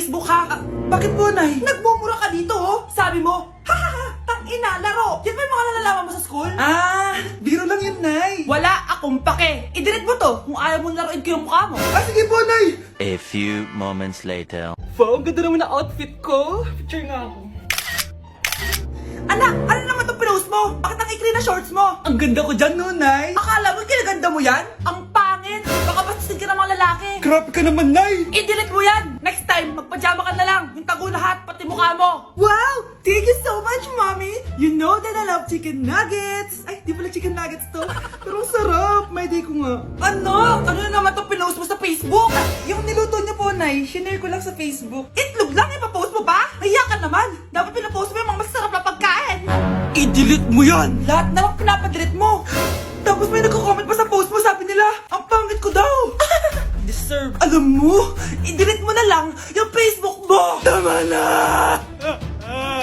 Facebook ha? Bakit po, Nay? Nagmumura ka dito oh. Sabi mo, hahaha, tangina, laro. Yan ba yung mga nalalaman mo sa school? Biro lang yun, Nay. Wala akong pake. I-delete mo to kung ayaw mo laruin ko yung mukha mo. Sige po, Nay. A few moments later. Wow, ang ganda naman na outfit ko. Picture nga ako. Anak, ano naman itong pinost mo? Bakit ang ikli na shorts mo? Ang ganda ko dyan, no, Nay. Akala mo kinaganda mo yan? Ang pangit. Baka bastusin ka ng mga lalaki. Grabe ka naman, Nay. I-delete mo yan. Next time, magpajama ka na lang. Yung tago lahat, pati mukha mo. Wow! Thank you so much, Mommy! You know that I love chicken nuggets! Ay, di pala chicken nuggets to. Pero sarap! May day ko nga. Ano? Ano na naman itong pinost mo sa Facebook? Yung niluto niyo po, Nay, shinare ko lang sa Facebook. Itlog lang, ipapost mo ba? Hiya ka naman. Dapat pinapost mo yung mga masarap na pagkain. I-delete mo yan. Lahat na lang pinapadelete mo. Tapos may nagko-comment pa sa post mo, sabi nila, ang pangit ko daw! Deserve. Alam mo, I-delete mo na lang yung Facebook mo. tama na!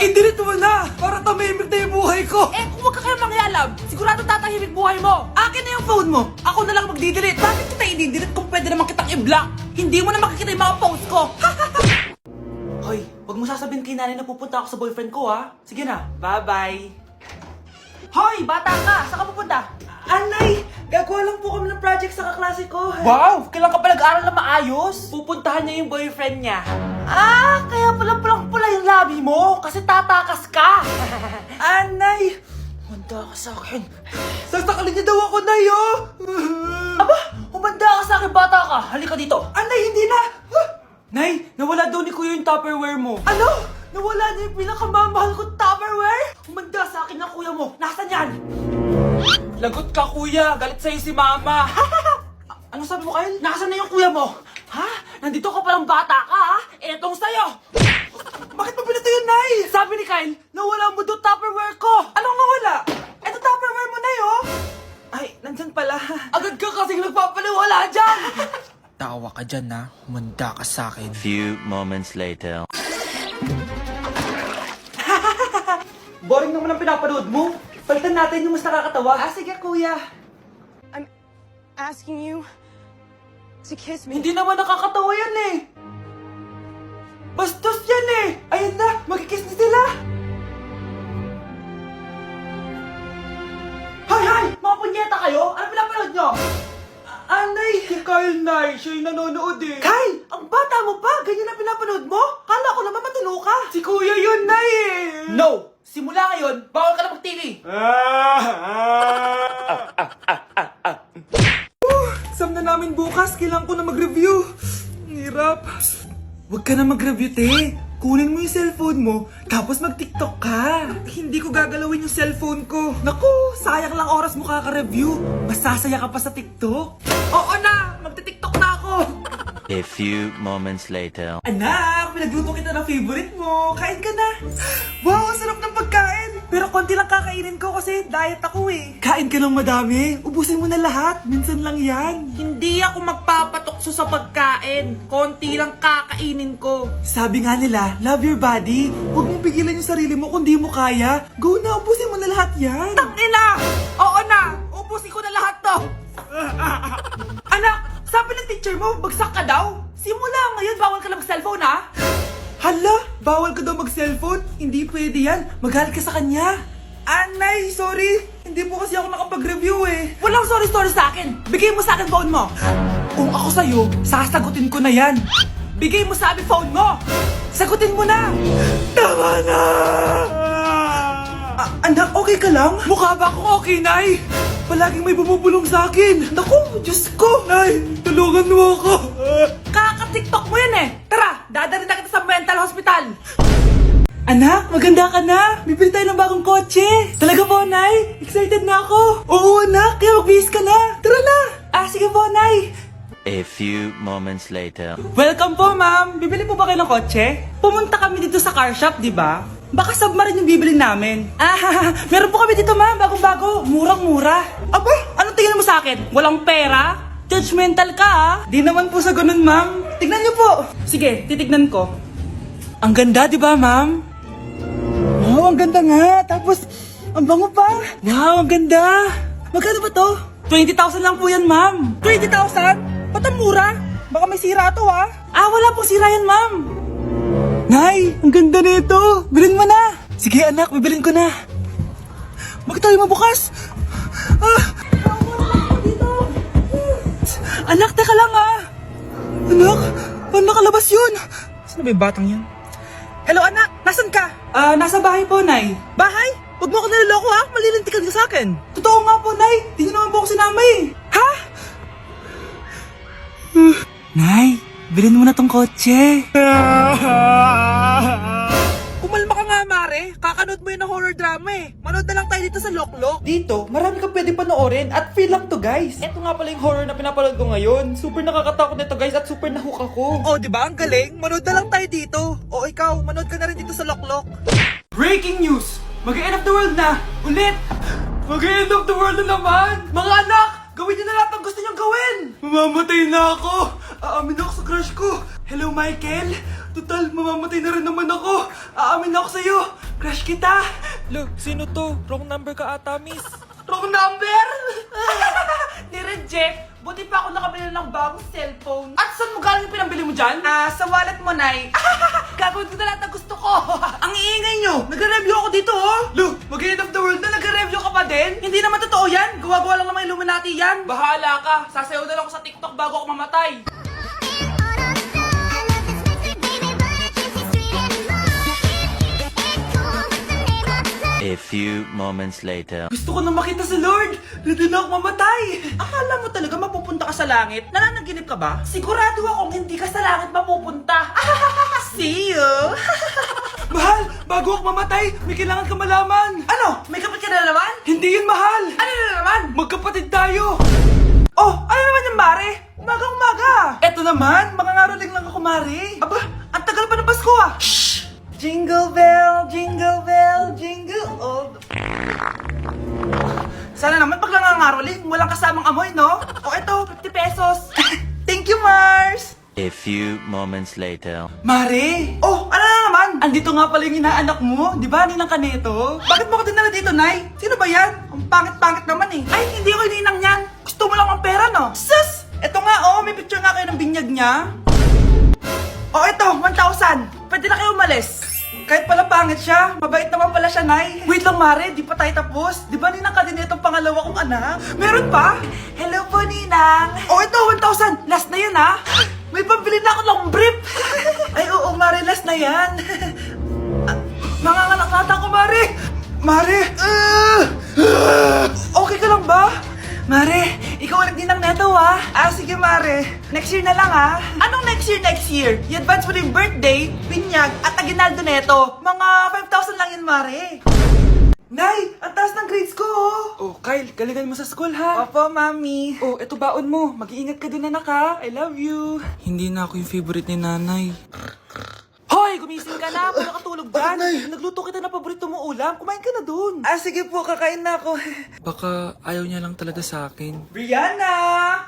I-delete mo na! Para tamimik na yung buhay ko! Eh, kung wag ka kaya mangyalam, sigurado tatahimik buhay mo. Akin na yung phone mo. Ako na lang magdi-delete. Bakit kita i-delete kung pwede naman kitang i-block? Hindi mo na makikita yung mga post ko. Hoy, wag mo sasabihin kay nanay na pupunta ako sa boyfriend ko ha. Sige na, bye-bye. Hoy, bata ka! Saan ka pupunta? Anay, gagawa lang po kami ng project sa kaklase ko. Wow! Kailan ka pa nag-aaral na maayos? Pupuntahan niya yung boyfriend niya. Ah, kaya pala pulang-pula yung labi mo kasi tatakas ka. Anay, Humanda ka sa akin. sasakalin niya daw ako, Nay, oh! Aba, humanda ka sa akin, bata ka. Halika dito. Anay, hindi na! Nay, nawala daw ni Kuya yung Tupperware mo. Ano? Nawala na yung pinakamamahal kong Tupperware? Humanda sa akin ng kuya mo. Nasaan yan? Lagot ka, kuya. Galit sa'yo si mama. Ano sabi mo, Kyle? Nasaan na yung kuya mo? Ha? Nandito ka palang bata ka, ha? Etong sa'yo. Bakit mo pinito yun, Nay? Sabi ni Kyle, nawala mo doon Tupperware ko. Anong nawala? Eto Tupperware mo, Nay, oh! Ay, nandyan pala. Agad ka kasing nagpapaliwala dyan. Tawa ka dyan na, humanda ka sa akin. Few moments later. Boring naman ang pinapanood mo. Palitan natin yung mas nakakatawa. Sige, kuya. Asking you to kiss me. Hindi naman nakakatawa yan eh. Bastos yan eh. Ayun na, magkikiss na sila! Hay, hay! Mga punyeta kayo? Ano pinapanood nyo? Anay! Si Kyle, Nay. Siya yung nanonood eh. Kyle! Ang bata mo pa! Ganyan ang pinapanood mo? Kala ko naman matino ka! Si Kuya yun, Nay eh. No! Simula ngayon, bawal ka na mag-TV. Exam na namin bukas, kailangan ko na mag-review. Ang hirap. Huwag ka na mag-review, te. Kunin mo yung cellphone mo, tapos mag-TikTok ka. Hindi ko gagalawin yung cellphone ko. Naku, sayang lang oras mo kaka-review. Masasaya ka pa sa TikTok. Oo na, magti-TikTok na ako. A few moments later. Anak, pinagluto kita ng favorite mo. Kain ka na. Wow, ang sarap ng pagkain. Pero konti lang kakainin ko kasi diet ako eh. Kain ka ng madami. Ubusin mo na lahat. Minsan lang yan. Hindi ako magpapatukso sa pagkain. Konti lang kakainin ko. Sabi nga nila, love your body. Huwag mong pigilan yung sarili mo kung di mo kaya. Go na, ubusin mo na lahat yan. Tangina! Oo na! Ubusin ko na lahat to! Anak, sabi ng teacher mo, bagsak ka daw? Simula ngayon, bawal ka na mag-cellphone ha? Hala, bawal ka daw mag-cellphone? Hindi pwede yan. Magalit ka sa kanya. Anay, sorry. Hindi po kasi ako nakapag-review eh. Walang sorry-sorry sa akin. Bigay mo sa akin phone mo. Kung ako sa'yo, sasagutin ko na yan. Bigay mo sa akin phone mo. Sagutin mo na. Tama na! Anak, okay ka lang? Mukha ba akong okay, Nay? Palaging may bumubulong sa akin. Naku, Diyos ko! Nay, tulungan mo ako! Kaka-tiktok mo yan eh. Tara, dadalhin na kita sa mental hospital. Anak, maganda ka na! Bibili tayo ng bagong kotse! Talaga po, Nay? Excited na ako! Oo, anak! Kaya magbihis ka na! Tara na! Sige po, Nay! A few moments later. Welcome po, ma'am. Bibili po ba kayo ng kotse? Pumunta kami dito sa car shop, di ba? Baka submarine yung bibili namin. Meron po kami dito, ma'am. Bagong-bago. Murang-mura. Aba, anong tingin mo sa akin? Walang pera? Judgmental ka, ha? Di naman po sa ganun, ma'am. Tignan niyo po! Sige, titignan ko. Ang ganda, di ba, ma'am? Wow, ang ganda nga! Tapos, ang bango pa! Wow, ang ganda! Magkano ba to? 20,000 lang po yan, ma'am. 20,000? Ba't ang mura? Baka may sira to, ah? Wala pong sira yan, ma'am. Nay, ang ganda nito. Bilhin mo na. Sige anak, bibilin ko na. Bakit tayo mabukas? Anak, teka lang Anak, paano nakalabas yun? Saan ba yung batang yun? Hello anak, nasan ka? Nasa bahay po, Nay. Bahay? Huwag mo ako niloloko malilintikan ka sa akin. Totoo nga po, Nay. Di niyo naman po ako sinama Ha? Nay, bilhin mo na tong kotse. Kumalma ka nga, Mare. Kakanood mo yun ng horror drama Manood na lang tayo dito sa Loklok. Dito, marami kang pwede panoorin at free lang to, guys. Ito nga pala yung horror na pinapanood ko ngayon. Super nakakatakot nito, guys, at super nahook ako. Oh, di ba? Ang galing. Manood na lang tayo dito. O ikaw, manood ka na rin dito sa Loklok. Breaking news! Mag-end of the world na! Ulit! Mag-end of the world na naman! Mga anak! Gawin niyo na lahat ng gusto niyong gawin! Mamamatay na ako! Aamin ako sa crush ko! Hello, Michael! Total, mamamatay na rin naman ako! Aamin ako sa'yo! Crush kita! Lo, sino to? Wrong number ka ata, miss. Wrong number! Ni-reject! Buti pa ako nakabili ng bagong cellphone. At saan mo galing yung pinambili mo dyan? Sa wallet mo, Nay. Gagawin ko na lahat ng gusto ko. Ang iingay nyo! Nagre-review ako dito, Lu, mag-end of the world na nagre-review ka pa din? Hindi naman totoo yan. Gawa-gawa lang naman Illuminati yan. Bahala ka. Sasayaw na lang ako sa TikTok bago ako mamatay. A few moments later. Gusto ko na makita si Lord! Ready na ako mamatay! Akala mo talaga mapupunta ka sa langit? Nananaginip ka ba? Sigurado akong hindi ka sa langit mapupunta! See you! Mahal! Bago ako mamatay, may kailangan ka malaman! Ano? May kapatid ka na naman? Hindi yun, mahal! Ano na naman? Magkapatid tayo! Oh! Ano naman yung Mare? Umaga-umaga! Eto naman, makangaroling lang ako, Mare! Aba, ang tagal pa ng Pasko Shh! Jingle bell, jingle bell, jingle all the... Sana naman pag nangangaroling, walang kasamang amoy, no? O eto, 50 pesos. Thank you, Mars! A few moments later. Mare! Oh, ano na naman? Andito nga pala yung inaanak mo, di ba, Ninang Kaneto? Bakit mo ko dinala dito, Nay? Sino ba yan? Ang pangit-pangit naman Ay, hindi ko ninang yan. Gusto mo lang ang pera, no? Sus! Eto nga, may picture nga kayo ng binyag niya. Oh, eto, 1,000. Pwede na kayo umalis. Kahit pala pangit siya, mabait naman pala siya, Nay. Wait lang, Mare, di pa tayo tapos. Di ba Ninang Kaneto itong pangalawa kong anak? Meron pa? Hello po, Ninang. Oh, ito, 1,000. Last na yun, May pambili na ako ng brief. Ay, oo, Mare, last na yan. Manganganak nata ko, Mare. Mare. Okay ka lang ba? Mare, ikaw ulit din ng neto, sige, Mare. Next year na lang, Anong next year? I-advance mo na yung birthday, pinyag, at aginaldo neto. Mga 5,000 lang yun, Mare. Nay, ang taas ng grades ko, Oh, Kyle, galingan mo sa school, Opo, Mami. Oh, eto baon mo. Mag-iingat ka dun, anak, I love you. Hindi na ako yung favorite ni nanay. Hoy, gumising ka na. Puro katulog dyan. Nagluto kita na paborito mo ulam. Kumain ka na dun. Sige po, kakain na ako. Baka ayaw niya lang talaga sa akin. Brianna!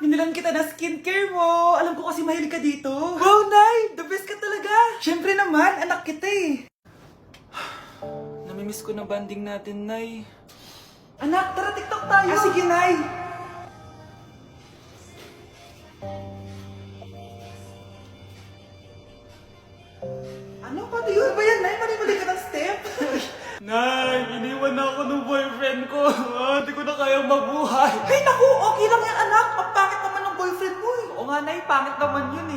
Binilan kita na skincare mo. Alam ko kasi mahilig ka dito. Wow, Nay! The best ka talaga. Siyempre naman, anak kita Namimiss ko na banding natin, Nay. Anak, tara TikTok tayo. Sige, Nay. Ano? Paano yun ba yan, Nay? Mali-mali ka ng step? Nay, iniwan na ako ng boyfriend ko. Hindi ko na kayang mabuhay. Ay, naku, okay lang yan, anak. Ang pangit naman ng boyfriend mo Oo nga, Nay, pangit naman yun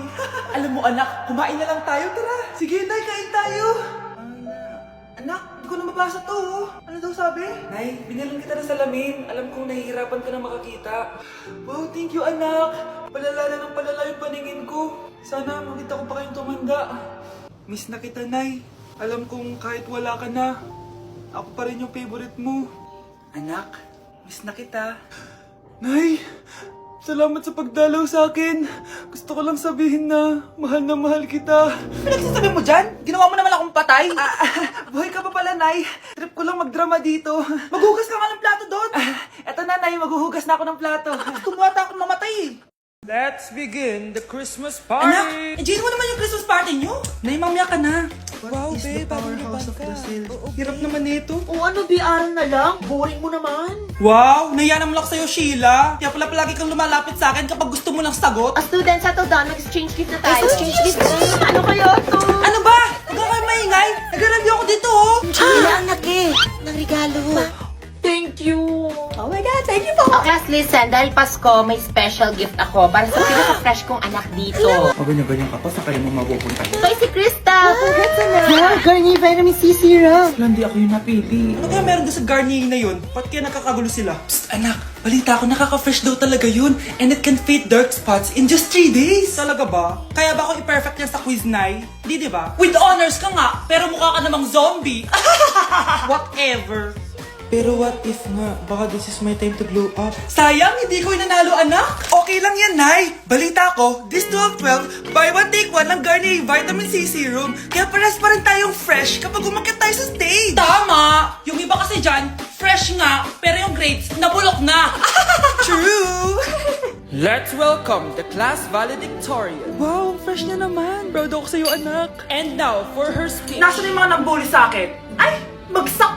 Alam mo, anak, kumain na lang tayo, tara. Sige, Nay, kain tayo. Anak, hindi ko na mabasa to, Ano daw sabi? Nay, binilan kita ng salamin. Alam kong nahihirapan ka na makakita. Wow, thank you, anak. Palala na ng palala yung paningin ko. Sana makita ko pa kayong tumanda. Miss na kita, Nay. Alam kong kahit wala ka na, ako pa rin yung favorite mo. Anak, miss na kita. Nay, salamat sa pagdalaw sa akin. Gusto ko lang sabihin na mahal kita. Pinagsasabi mo dyan? Ginawa mo naman akong patay? Buhay ka pa pala, Nay. Trip ko lang magdrama dito. Maghugas ka nga ng plato doon. Eto na, Nay. Maghuhugas na ako ng plato. Gusto mo ata akong mamatay Let's begin the Christmas party! Anak, enjoy mo naman yung Christmas party nyo. Nay, mamaya ka na. Wow, babe, Powerhouse of Brazil. Hirap naman nito. ano, BR na lang? Boring mo naman. Wow, nahiya naman ako sa'yo, Sheila. Kaya pala palagi kang lumalapit sa akin kapag gusto mo lang sagot. Students, settle down. Mag-exchange gift na tayo. Exchange gift. Ano kayo to? Ano ba? Huwag kang Wala anak eh. Ng regalo. Thank you. Oh my God, thank you po. Oh, class, listen. Dahil Pasko, may special gift ako para sa pinaka-fresh kong anak dito. O ganyan-ganyan ka pa, saan kayo mo mapupunta? Ito ay si Krista. Congrats anak. Yeah, Garnier Vitamin C Serum. Wala, hindi ako yung napili. Ano kaya meron doon sa Garnier na yun? Ba't kaya nakakagulo sila? Psst, anak! Balita ko, nakaka-fresh daw talaga yun. And it can fade dark spots in just 3 days. Talaga ba? Kaya ba ako i-perfect yan sa quiz, Nay? Di ba? With honors ka nga, pero mukha ka namang zombie. Whatever. Pero what if nga, baka this is my time to glow up. Sayang, hindi ko inanalo, anak. Okay lang yan, Nay! Balita ko, this 12-12, buy one take one ng Garnier Vitamin C Serum. Kaya paras pa rin tayong fresh kapag umakyat tayo sa stage. Tama! Yung iba kasi dyan, fresh nga, pero yung grades, nabulok na. True! Let's welcome the class valedictorian. Wow, ang fresh niya naman. Proud ako sa'yo, anak. And now, for her speech. Nasaan yung mga nambuli sa akin? Ay, bagsak